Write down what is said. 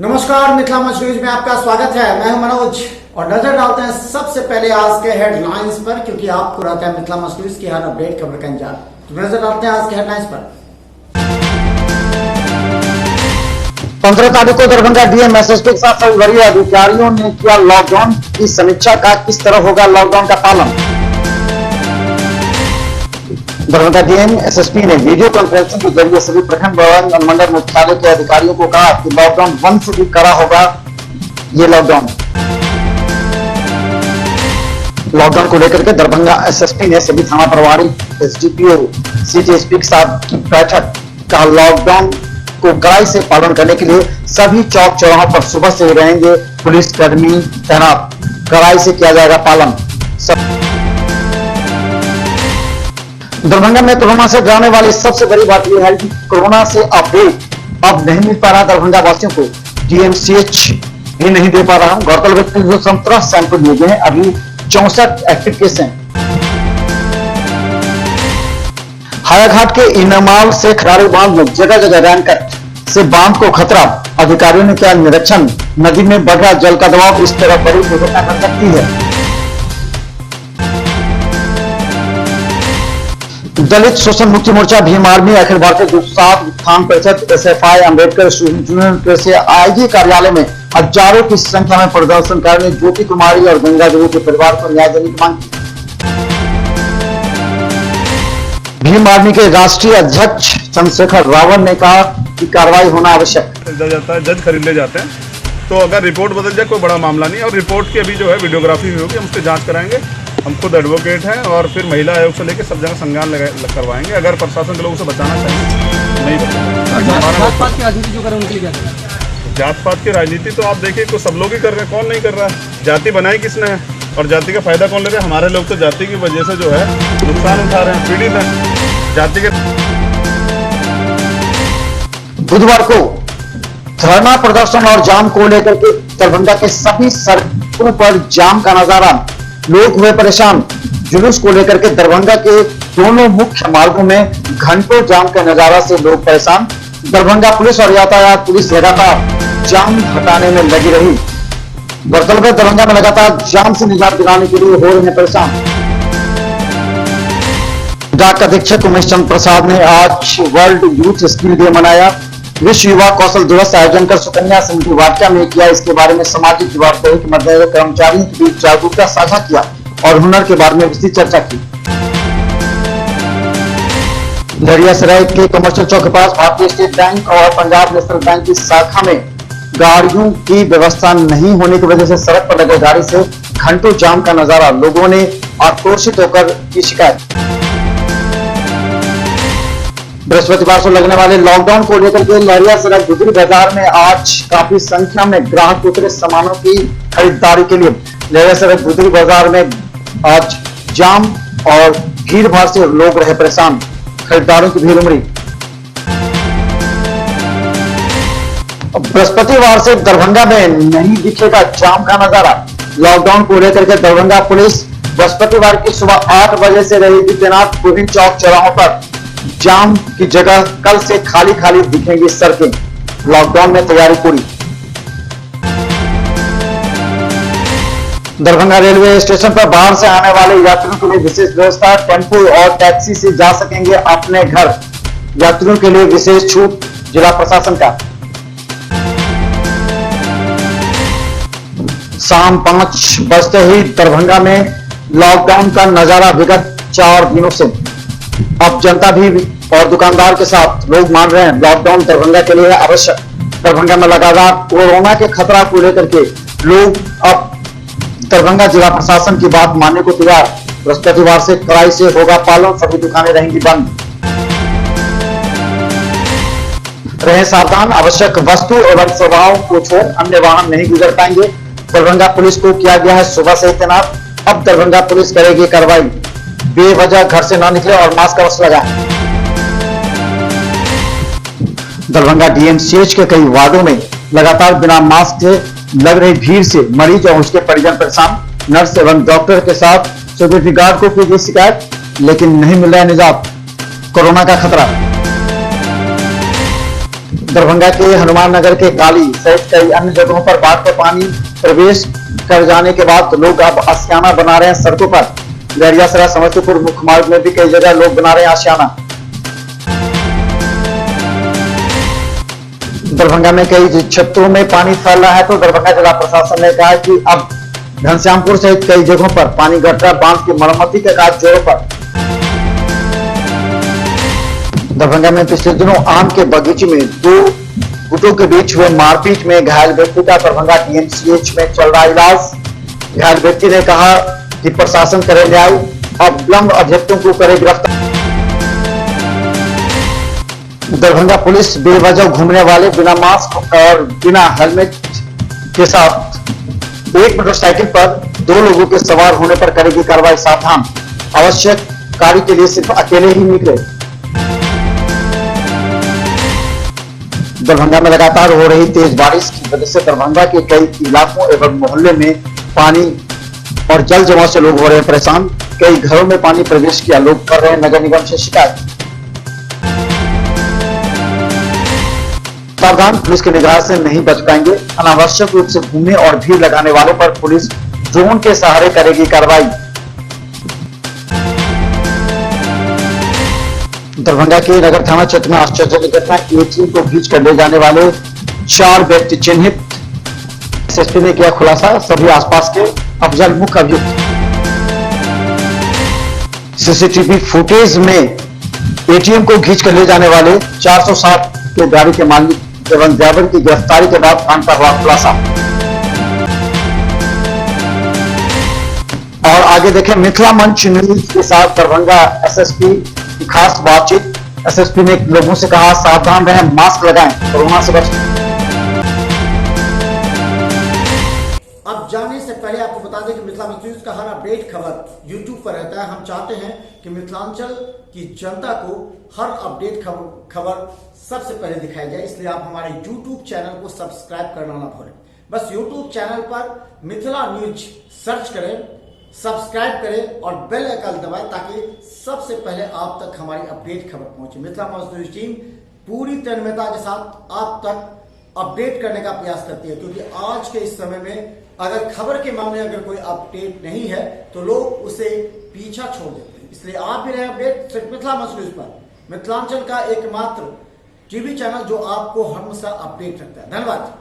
नमस्कार, मिथिला मंच न्यूज में आपका स्वागत है। मैं हूं मनोज और नजर डालते हैं सबसे पहले आज के हेडलाइंस पर, क्योंकि आपको रहता है मिथिला मंच न्यूज की हर अपडेट खबर का इंतजार। तो नजर डालते हैं आज के हेडलाइंस पर। 15 तारीख को दरभंगा डीएम एसएसपी के साथ सभी वरीय अधिकारियों ने किया लॉकडाउन की समीक्षा का किस तरह होगा लॉकडाउन का पालन। दरभंगा डीएम एसएसपी ने वीडियो कॉन्फ्रेंसिंग के जरिए सभी प्रखंड एवं अनुमंडल मुख्यालय के अधिकारियों को कहा कि लॉकडाउन 1 से भी कड़ा होगा। ये लॉकडाउन को लेकर के दरभंगा एसएसपी ने सभी थाना प्रभारी, एसडीपीओ, सिटी एसपी के साथ की बैठक का लॉकडाउन को कड़ाई से पालन करने के लिए सभी चौक चौराहों पर सुबह से रहेंगे पुलिस कर्मी तैनात, कड़ाई से किया जाएगा पालन। दरभंगा में कोरोना से डराने वाली सबसे बड़ी बात यह है कि कोरोना से अपडेट अब नहीं मिल पा रहा दरभंगा वासियों को। डीएमसीएच ही नहीं दे पा रहा। गौरतलब है कि 17 सैंपल लिए गए हैं, अभी 64 एक्टिव केस हैं। हायाघाट के इनामाल से खरारे बांध में जगह जगह रैनकट से बांध को खतरा। अधिकारियों ने किया निरीक्षण। नदी में बढ़ रहा जल का दबाव इस तरह बड़ी दुर्घटना कर सकती है। दलित शोषण मुक्ति मोर्चा भीम आर्मी अखिल भारतीय दुष्साहत उत्थान परिषद एसएफआई अम्बेडकर यूनियन से आईजी कार्यालय में हजारों की संख्या में प्रदर्शनकारियों ने ज्योति कुमारी और गंगा देवी के परिवार को न्याय देने की मांग की। भीम आर्मी के राष्ट्रीय अध्यक्ष चंद्रशेखर रावण ने कहा कि कार्रवाई होना आवश्यक जाता है। जज खरीद ले जाते हैं, तो अगर रिपोर्ट बदल जाए कोई बड़ा मामला नहीं। और रिपोर्ट की अभी जो है वीडियोग्राफी भी होगी, हम उसकी जांच कराएंगे। हम खुद एडवोकेट हैं और फिर महिला आयोग से लेकर सब जगह संज्ञान करवाएंगे। अगर प्रशासन के लोगों से बचाना चाहिए नहीं बचाएंगे। जात पात की राजनीति जो कर रहे हैं उनके लिए क्या? जात पात की राजनीति तो आप देखिए तो सब लोग ही कर रहे हैं, कौन नहीं कर रहा है। जाति बनाई किसने है और जाति का फायदा कौन ले रहे हैं? हमारे लोग तो जाति की वजह से जो है नुकसान उठा रहे हैं, पीड़ित हैं जाति के। बुधवार को धरना प्रदर्शन और जाम को लेकर के दरभंगा के सभी सड़कों पर जाम का नजारा। लोग हुए परेशान। जुलूस को लेकर के दरभंगा के दोनों मुख्य मार्गों में घंटों जाम के नजारा से लोग परेशान। दरभंगा पुलिस और यातायात पुलिस लगातार जाम हटाने में लगी रही। गौरतलब है दरभंगा में लगातार जाम से निजात दिलाने के लिए हो रहे हैं परेशान। डाक अधीक्षक उमेश चंद्र प्रसाद ने आज वर्ल्ड यूथ स्किल डे मनाया। विश्व युवा कौशल दिवस आयोजन कर सुकन्या समिति वाटिका में किया। इसके बारे में सामाजिक जवाबदेही के मद्देनजर कर्मचारियों के बीच जागरूकता साझा किया और हुनर के बारे में विस्तृत चर्चा की। लहरियासराय के कमर्शियल चौक के पास भारतीय स्टेट बैंक और पंजाब नेशनल बैंक की शाखा में गाड़ियों की व्यवस्था नहीं होने की वजह से सड़क पर लगे गाड़ी से घंटों जाम का नजारा। लोगों ने आक्रोशित होकर की शिकायत। बृहस्पतिवार से लगने वाले लॉकडाउन को लेकर के लहरियासराय गुजरी बाजार में आज काफी संख्या में ग्राहक उतरे सामानों की खरीदारी के लिए। लहरियासराय गुजरी बाजार में आज जाम और भीड़ भाड़ से लोग रहे परेशान। खरीदारों की भीड़ उमड़ी। बृहस्पतिवार से दरभंगा में नहीं दिखेगा जाम का नजारा। लॉकडाउन को लेकर के दरभंगा पुलिस बृहस्पतिवार की सुबह 8 बजे से रहेगी तैनात। विभिन्न चौक चौराहों पर जाम की जगह कल से खाली खाली दिखेंगी सड़कें। लॉकडाउन में तैयारी पूरी। दरभंगा रेलवे स्टेशन पर बाहर से आने वाले यात्रियों के लिए विशेष व्यवस्था। टेम्पो और टैक्सी से जा सकेंगे अपने घर। यात्रियों के लिए विशेष छूट जिला प्रशासन का। शाम 5 बजते ही दरभंगा में लॉकडाउन का नजारा विगत 4 दिनों से। अब जनता भी और दुकानदार के साथ लोग मान रहे हैं लॉकडाउन दरभंगा के लिए आवश्यक। दरभंगा में लगातार कोरोना के खतरा को लेकर के लोग अब दरभंगा जिला प्रशासन की बात मानने को तैयार। बृहस्पतिवार से कड़ाई से होगा पालन। सभी दुकानें रहेंगी बंद। रहे सावधान। आवश्यक वस्तु एवं सेवाओं को छोड़ अन्य वाहन नहीं गुजर पाएंगे। दरभंगा पुलिस को किया गया है सुबह से तैनात। अब दरभंगा पुलिस करेगी कार्रवाई। बेवजह घर से ना निकले और मास्क अवश्य लगाएं। दरभंगा डीएमसीएच के कई वार्डों में लगातार बिना मास्क के लग रही भीड़ से मरीज और उसके परिजन परेशान। नर्स एवं डॉक्टर के साथ सिक्योरिटी गार्ड को की गई शिकायत, लेकिन नहीं मिल रहा है निजात। कोरोना का खतरा। दरभंगा के हनुमान नगर के काली सहित कई अन्य जगहों पर बाढ़ का पानी प्रवेश कर जाने के बाद लोग अब आशियाना बना रहे हैं सड़कों पर। लहरियासराय समस्तीपुर मुख्य मार्ग में भी कई जगह लोग बना रहे हैं आशियाना। दरभंगा में कई क्षेत्रों में पानी फैल रहा है, तो दरभंगा जिला प्रशासन ने कहा है कि अब घनश्यामपुर सहित कई जगहों पर पानी गटर बांध की मरम्मती का कार्य जोरों पर। दरभंगा में पिछले दिनों आम के बगीचे में दो गुटों के बीच हुए मारपीट में घायल व्यक्ति का दरभंगा डीएमसीएच में चल रहा इलाज। घायल व्यक्ति ने कहा कि प्रशासन करे न्याय, अब विलंब अभियुक्तों को करे गिरफ्तार। दरभंगा पुलिस बेवजह घूमने वाले बिना मास्क और बिना हेलमेट के साथ एक मोटरसाइकिल पर दो लोगों के सवार होने पर करेगी कार्रवाई। सावधान, आवश्यक कार्य के लिए सिर्फ अकेले ही निकले। दरभंगा में लगातार हो रही तेज बारिश की वजह से दरभंगा के कई इलाकों एवं मोहल्ले में पानी और जल जमाव से लोग हो रहे हैं परेशान। कई घरों में पानी प्रवेश किया, लोग कर रहे हैं नगर निगम से शिकायत। सावधान, पुलिस की निगाह से नहीं बच पाएंगे। अनावश्यक रूप से घूमने और भीड़ लगाने वालों पर पुलिस ड्रोन के सहारे करेगी कार्रवाई। दरभंगा के नगर थाना क्षेत्र में आश्चर्यजनक घटना, एटीएम को भींच कर ले जाने वाले 4 व्यक्ति चिन्हित। एसएसपी ने किया खुलासा, सभी आसपास के अफजल मुख्य अभियुक्त। सीसीटीवी फुटेज में एटीएम को खींच कर ले जाने वाले 407 के गाड़ी के मालिक एवं ड्राइवर की गिरफ्तारी के बाद कांड का हुआ खुलासा। और आगे देखें मिथिला मंच न्यूज के साथ दरभंगा एसएसपी की खास बातचीत। एसएसपी ने लोगों से कहा सावधान रहें, मास्क लगाएं, कोरोना से बचें। अब जाने से पहले आपको बता दें कि मिथिला मंच न्यूज का हर अपडेट खबर यूट्यूब पर रहता है। हम चाहते हैं कि मिथिलांचल की जनता को हर अपडेट खबर सबसे पहले दिखाई जाए, इसलिए आप हमारे यूट्यूब चैनल को सब्सक्राइब करना ना भूलें। बस यूट्यूब चैनल पर मिथिला न्यूज सर्च करें, सब्सक्राइब करें और बेल आइकन दबाएं ताकि सबसे पहले आप तक हमारी अपडेट खबर पहुंचे। मिथिला मंच न्यूज टीम पूरी तन्मयता के साथ आप तक अपडेट करने का प्रयास करती है, क्योंकि आज के इस समय में अगर खबर के मामले अगर कोई अपडेट नहीं है तो लोग उसे पीछा छोड़ देते हैं। इसलिए आप भी रहे अपडेट सिर्फ मिथिला मंच न्यूज पर, मिथिलांचल का एकमात्र टीवी चैनल जो आपको हमेशा अपडेट रखता है। धन्यवाद।